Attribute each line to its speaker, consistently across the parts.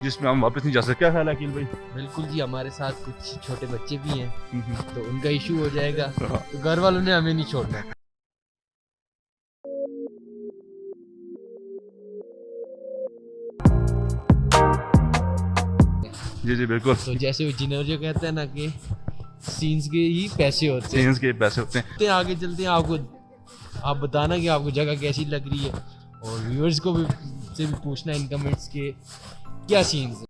Speaker 1: जिसमें हम वापस नहीं जा सकते। क्या ख्याल है अकील भाई?
Speaker 2: बिल्कुल जी, हमारे साथ कुछ छोटे बच्चे भी हैं तो उनका इशू हो जाएगा, तो घर वालों ने हमें नहीं छोड़ना।
Speaker 1: जी जी बिल्कुल।
Speaker 2: तो जैसे वो जिन्होंने कहते हैं ना कि सीन्स के ही पैसे होते हैं,
Speaker 1: सीन्स के पैसे होते हैं।
Speaker 2: तो आगे चलते हैं, आप बताना कि आपको जगह कैसी लग रही है, और व्यूअर्स को भी से भी पूछना इन कमेंट्स के क्या सीन्स हैं।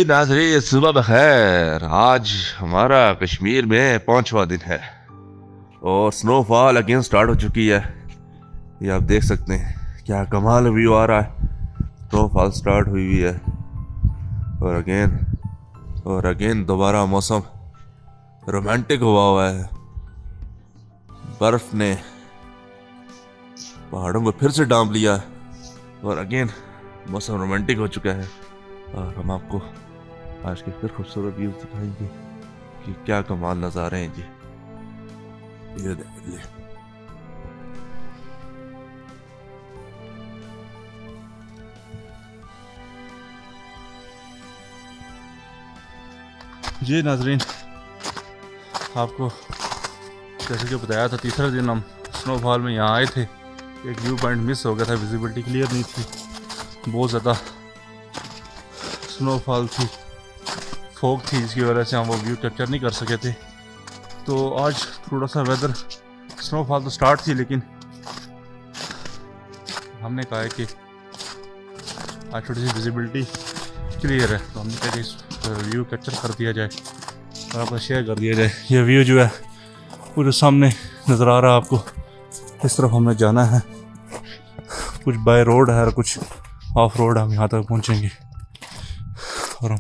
Speaker 3: नाज़रीन सुबह बखैर। आज हमारा कश्मीर में 5वां दिन है और स्नोफॉल अगेन स्टार्ट हो चुकी है। ये आप देख सकते हैं क्या कमाल व्यू आ रहा है। स्नोफॉल स्टार्ट हुई है और अगेन दोबारा मौसम रोमांटिक हुआ है। बर्फ ने पहाड़ों को फिर से ढांप लिया और अगेन मौसम रोमांटिक हो चुका है। और हम आपको आज के फिर खूबसूरत व्यूज दिखाएंगे कि क्या कमाल नज़ारे हैं जी। ये देखिए,
Speaker 1: जी नाजरीन, आपको जैसे कि बताया था, तीसरा दिन हम स्नोफॉल में यहाँ आए थे। एक व्यू पॉइंट मिस हो गया था, विजिबिलिटी क्लियर नहीं थी, बहुत ज़्यादा स्नोफॉल थी, फॉग थी, जिसकी वजह से हम वो व्यू कैप्चर नहीं कर सके थे। तो आज थोड़ा सा वेदर, स्नोफॉल तो स्टार्ट थी लेकिन हमने कहा है कि आज थोड़ी सी विजिबिलिटी क्लियर है, तो हमने कहा कि व्यू कैप्चर कर दिया जाए और आपको शेयर कर दिया जाए। ये व्यू जो है पूरे सामने नज़र आ रहा है आपको। इस तरफ हमें जाना है, कुछ बाय रोड है और कुछ ऑफ रोड। हम यहाँ तक पहुँचेंगे और हम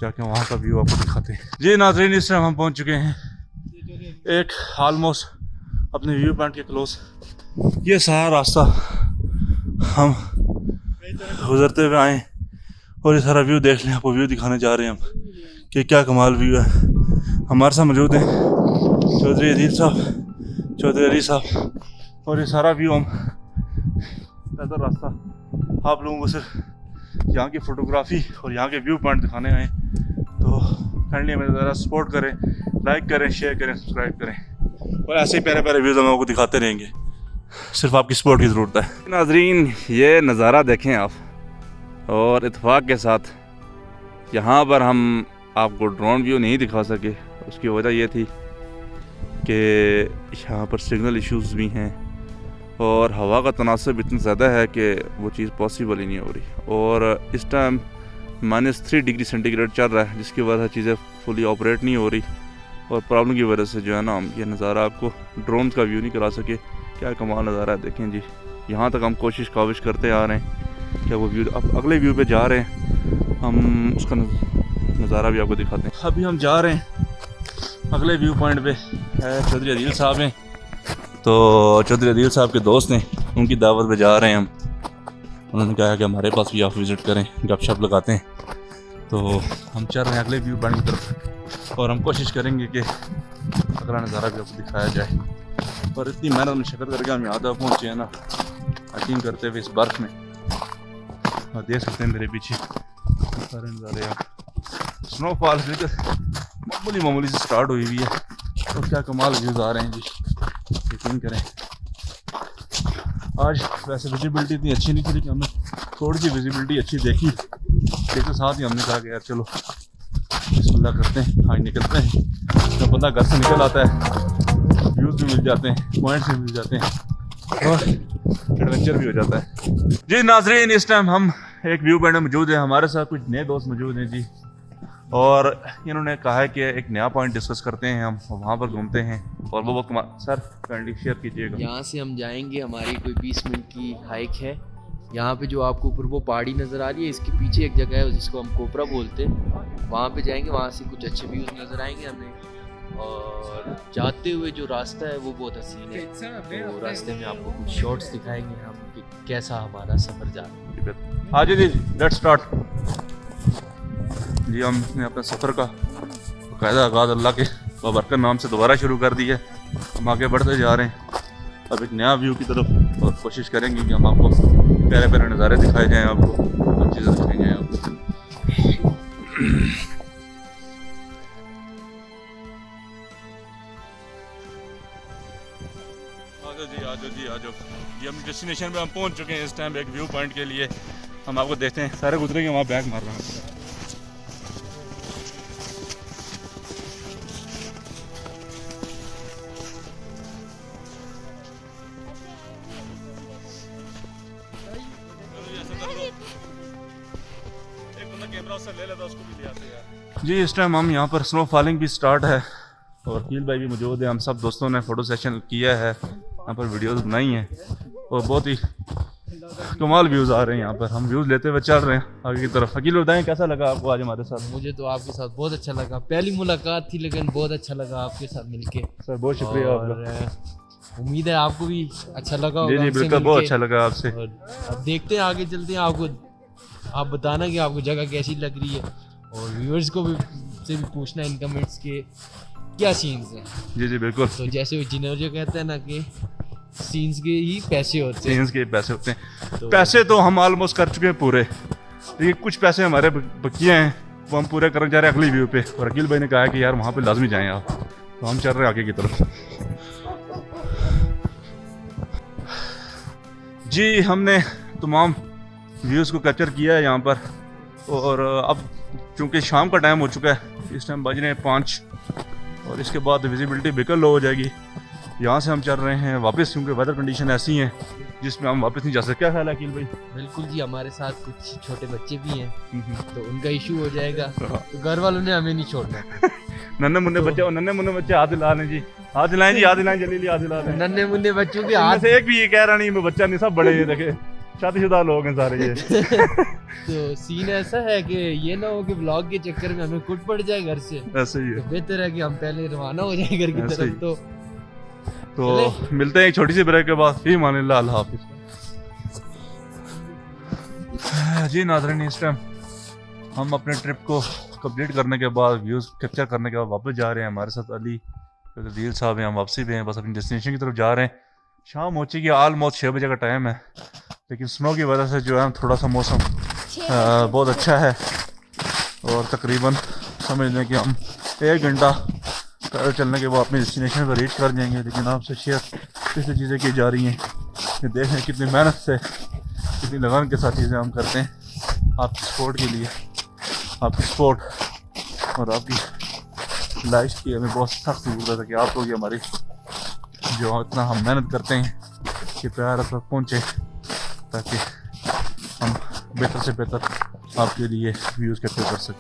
Speaker 1: जाके वहाँ का व्यू आपको दिखाते हैं। जी नाज़रीन, इस टाइम हम पहुँच चुके हैं एक ऑलमोस्ट अपने व्यू पॉइंट के क्लोज। ये सारा रास्ता हम गुजरते हुए आए और ये सारा व्यू देख लें। आपको व्यू दिखाने जा रहे हैं हम कि क्या कमाल व्यू है। हमारे साथ मौजूद हैं चौधरी अदील साहब, चौधरी अली साहब, और ये सारा व्यू हम पैदल रास्ता आप लोगों को सिर्फ यहाँ की फ़ोटोग्राफी और यहाँ के व्यू पॉइंट दिखाने आए। तो काइंडली हमें ज़रा सपोर्ट करें, लाइक करें, शेयर करें, सब्सक्राइब करें और ऐसे ही प्यारे प्यारे व्यूज़ हम आपको दिखाते रहेंगे। सिर्फ आपकी सपोर्ट की ज़रूरत है।
Speaker 3: नाजरीन ये नज़ारा देखें आप, और इत्तेफाक के साथ यहाँ पर हम आपको ड्रोन व्यू नहीं दिखा सके। उसकी वजह यह थी कि यहाँ पर सिग्नल इश्यूज़ भी हैं और हवा का तनासब इतना ज़्यादा है कि वो चीज़ पॉसिबल ही नहीं हो रही। और इस टाइम -3 डिग्री सेंटीग्रेड चल रहा है, जिसकी वजह से चीज़ें फुली ऑपरेट नहीं हो रही और प्रॉब्लम की वजह से जो है ना, हम ये नज़ारा आपको ड्रोन का व्यू नहीं करा सके। क्या कमाल नज़ारा है, देखें जी। यहाँ तक हम काविश करते आ रहे हैं कि वो व्यू, अब अगले व्यू पे जा रहे हैं, हम उसका नज़ारा भी आपको दिखाते हैं।
Speaker 1: अभी हम जा रहे हैं अगले व्यू पॉइंट पे। चौधरी अदील साहब हैं,
Speaker 3: तो चौधरी अदील साहब के दोस्त हैं, उनकी दावत पे जा रहे हैं हम। उन्होंने कहा कि हमारे पास भी आप विज़िट करें, गपशप लगाते हैं।
Speaker 1: तो हम चल रहे हैं अगले व्यू पॉइंट की तरफ और हम कोशिश करेंगे कि अगला नज़ारा भी आपको दिखाया जाए। और इतनी मेहनत मशक्क़त करके हम यहाँ तक पहुँचे हैं ना, हाइकिंग करते हुए इस बर्फ़ में। और देख सकते हैं मेरे पीछे सारे नज़ारे। आप स्नोफॉल मामूली से स्टार्ट हुई हुई है और क्या कमाल व्यूज़ आ रहे हैं जी, यकीन करें। आज वैसे विजिबिलिटी इतनी अच्छी नहीं थी लेकिन हमने थोड़ी सी विजिबिलिटी अच्छी देखी, देखते साथ ही हमने कहा कि यार चलो बिस्मिल्लाह करते हैं, आज निकलते हैं। जब बंदा घर से निकल आता है, व्यूज़ भी मिल जाते हैं, पॉइंट्स भी मिल जाते हैं और एडवेंचर भी हो जाता है। जी नाज़रीन, इस टाइम हम एक व्यू पॉइंट में मौजूद है, हमारे साथ कुछ नए दोस्त मौजूद हैं जी, और इन्होंने कहा है कि एक नया पॉइंट डिस्कस करते हैं, हम वहाँ पर घूमते हैं और वो वक्त सर काइंडली शेयर कीजिएगा।
Speaker 2: यहाँ से हम जाएंगे, हमारी कोई 20 मिनट की हाइक है। यहाँ पे जो आपको ऊपर वो पहाड़ी नज़र आ रही है, इसके पीछे एक जगह है जिसको हम कोपरा बोलते हैं, वहाँ पे जाएंगे, वहाँ से कुछ अच्छे व्यूज़ नज़र आएंगे हमें। और जाते हुए जो रास्ता है वो बहुत हसीन है, तो रास्ते में आपको कुछ शॉट्स दिखाएंगे हम कि कैसा हमारा सफ़र जा रहा है।
Speaker 1: हाँ जी, लेट्स स्टार्ट। जी हमने अपने सफ़र का बाकायदा आगाज़ अल्लाह के बाबरकत नाम से दोबारा शुरू कर दिया है। हम आगे बढ़ते जा रहे हैं अब एक नया व्यू की तरफ, और कोशिश करेंगे कि हम आपको प्यारे प्यारे नज़ारे दिखाए जाएँ, आपको कुछ चीज़ें दिखाई जाएँ आपको। आ जाओ जी, हम डेस्टिनेशन पे हम पहुंच चुके हैं इस टाइम एक व्यू पॉइंट के लिए। हम आपको देखते हैं, सारे गुजरेंगे वहाँ बैग मार रहे हैं। जी इस टाइम हम यहाँ पर स्नो फॉलिंग भी स्टार्ट है और कील भाई भी मौजूद है। हम सब दोस्तों ने फ़ोटो सेशन किया है, यहाँ पर वीडियोस बनाई हैं और बहुत ही कमाल व्यूज़ आ रहे हैं। यहाँ पर हम व्यूज़ लेते हुए चल रहे हैं आगे की तरफ। अकील बताएं कैसा लगा आपको आज हमारे साथ?
Speaker 2: मुझे तो आपके साथ बहुत अच्छा लगा, पहली मुलाकात थी लेकिन बहुत अच्छा लगा आपके साथ मिलके।
Speaker 1: सर बहुत शुक्रिया आपका।
Speaker 2: और उम्मीद है आपको भी अच्छा लगा होगा।
Speaker 1: जी जी बिल्कुल, बहुत अच्छा लगा आपसे।
Speaker 2: और अब देखते हैं आगे चलते हैं, आपको आप बताना कि आपको जगह कैसी लग रही है, और व्यूअर्स को भी से भी पूछना इन कमेंट्स के क्या सीन्स हैं।
Speaker 1: जी जी बिल्कुल।
Speaker 2: तो जैसे जिन्होंने जो कहते हैं ना कि सीन्स के ही पैसे होते हैं,
Speaker 1: सीन्स के पैसे होते हैं। तो पैसे तो हम ऑलमोस्ट कर चुके हैं पूरे, लेकिन कुछ पैसे हमारे बकिए हैं, वो हम पूरे करने जा रहे हैं अगली व्यू पे। और अकील भाई ने कहा कि यार वहाँ पे लाजमी जाएं आप, तो हम चल रहे हैं आगे की तरफ। जी हमने तमाम व्यूज़ को कैप्चर किया है यहाँ पर, और अब चूँकि शाम का टाइम हो चुका है, इस टाइम बज रहे हैं 5, और इसके बाद विजिबिलिटी बिल्कुल लो हो जाएगी। यहाँ से हम चल रहे हैं वापस, क्योंकि वेदर कंडीशन ऐसी हैं जिसमें हम वापस नहीं जा सकते। क्या ख्याल है अकील भाई?
Speaker 2: बिल्कुल जी, हमारे साथ कुछ छोटे बच्चे भी हैं तो उनका इशू हो जाएगा, तो घर वालों ने हमें नहीं छोड़ना।
Speaker 1: नन्हे मुन्ने बच्चे, नन्हे मुन्ने बच्चे हाथ हिला लें जी, हाथ हिलाएं जी, हाथ हिलाएं जल्दी, हाथ हिला लें।
Speaker 2: नन्हे मुन्ने बच्चों के
Speaker 1: इनमें
Speaker 2: हाथ
Speaker 1: से एक भी ये कह रहा नहीं मैं बच्चा नहीं, सब बड़े ये देखे शादीशुदा लोग हैं सारे ये।
Speaker 2: तो सीन ऐसा है कि ये ना हो कि व्लॉग के चक्कर में हमें कुट पड़ जाए घर से,
Speaker 1: ऐसे ही है।
Speaker 2: तो बेहतर है कि हम पहले रवाना हो जाए घर की
Speaker 1: ऐसे ही।
Speaker 2: तरफ।
Speaker 1: तो मिलते हैं एक छोटी सी ब्रेक के बाद, फिर मान अल्लाह, अल्लाह हाफिज़। जी नाज़रीन, इस टाइम हम अपने ट्रिप को कंप्लीट करने के बाद, व्यूज़ कैप्चर करने के बाद वापस जा रहे हैं। हमारे साथ अली दिल साहब हैं, हम वापसी भी हैं, बस अपनी डेस्टिनेशन की तरफ जा रहे हैं। शाम हो चुकी है, ऑलमोस्ट 6 बजे का टाइम है, लेकिन स्नो की वजह से जो है थोड़ा सा मौसम बहुत अच्छा है, और तकरीबन समझ लें कि हम 1 घंटा पैदल चलने के बाद अपनी डेस्टिनेशन पर रीच कर जाएंगे। लेकिन आपसे शेयर ऐसी चीज़ें की जा रही हैं कि देखें कितनी मेहनत से, कितनी लगन के साथ चीज़ें हम करते हैं आपकी सपोर्ट के लिए। आपकी सपोर्ट और आपकी लाइफ की हमें बहुत सख्त ज़रूरत है कि आप लोग हमारी जो इतना हम मेहनत करते हैं कि प्यार तक पहुँचे, ताकि हम बेहतर से बेहतर आपके लिए व्यूज़ कैप्चर कर सकें।